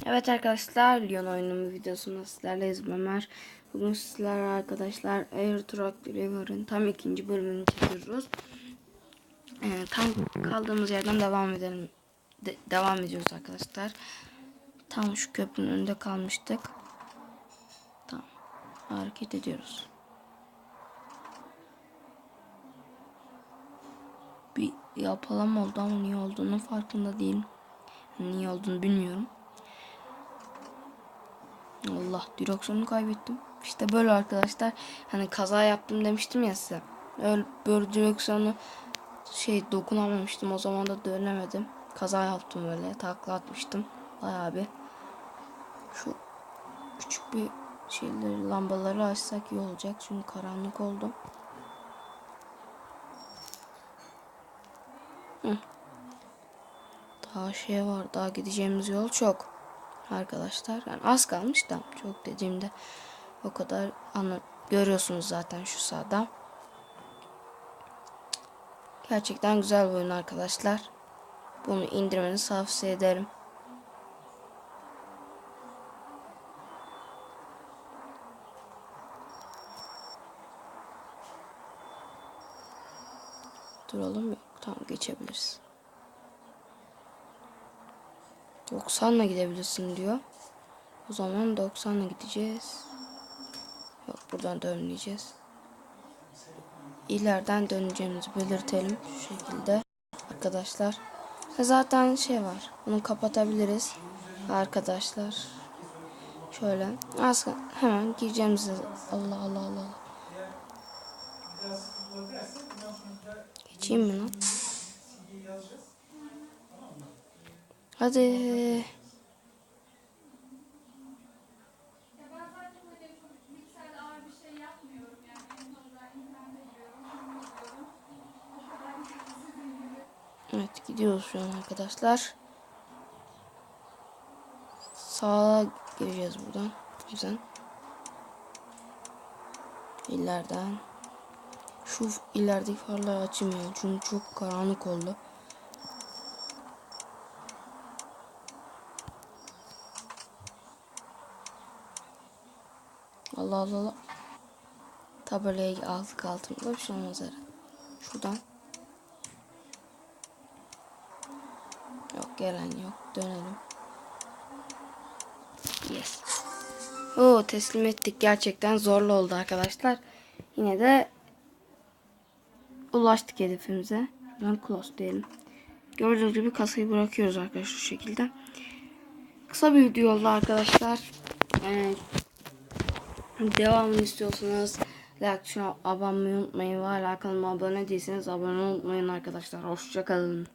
Evet arkadaşlar, Lyon oyunun videosunda sizlerleyiz. Ömer. Bugün sizlerle arkadaşlar Air Truck Driver'ın tam ikinci bölümünü çekiyoruz. Tam kaldığımız yerden devam ediyoruz arkadaşlar. Tam şu köprünün önünde kalmıştık. Tamam, hareket ediyoruz. Bir yapalım oldu ama niye olduğunu farkında değilim. Niye olduğunu bilmiyorum. Allah, direksiyonu kaybettim. İşte böyle arkadaşlar. Hani kaza yaptım demiştim ya size. Öyle böyle direksiyonu dokunamamıştım. O zaman da dönemedim. Kaza yaptım böyle. Takla atmıştım. Bayağı bir. Şu küçük bir lambaları açsak iyi olacak. Çünkü karanlık oldu. Daha var. Daha gideceğimiz yol çok. Arkadaşlar. Yani az kalmış da. Çok dediğimde o kadar görüyorsunuz zaten şu sağda. Gerçekten güzel bir oyun arkadaşlar. Bunu indirmenizi tavsiye ederim. Duralım, yok. Tamam, geçebiliriz. 90'la gidebilirsin diyor. O zaman 90'la gideceğiz. Yok, buradan dönmeyeceğiz. İleriden döneceğimizi belirtelim şu şekilde arkadaşlar. Zaten var. Bunu kapatabiliriz arkadaşlar. Şöyle hemen gireceğimiz. Allah Allah Allah. Geçeyim mi lan? Hadi. Evet, gidiyoruz şu an arkadaşlar. Sağa gireceğiz buradan. Güzel. İleriden. Şu ilerideki farlar açmıyor çünkü çok karanlık oldu. Allah Allah Allah. Tabelayı aldık altımda, bir şey olmaz herhalde. Şuradan. Yok, gelen yok. Dönelim. Yes. Oo, teslim ettik. Gerçekten zorlu oldu arkadaşlar. Yine de ulaştık hedefimize. Ben close diyelim. Gördüğünüz gibi kasayı bırakıyoruz arkadaşlar şu şekilde. Kısa bir video oldu arkadaşlar. Devamını istiyorsanız like tuşuna abone olmayı unutmayın. Ve hala kanalıma abone değilseniz abone olmayı unutmayın arkadaşlar. Hoşça kalın.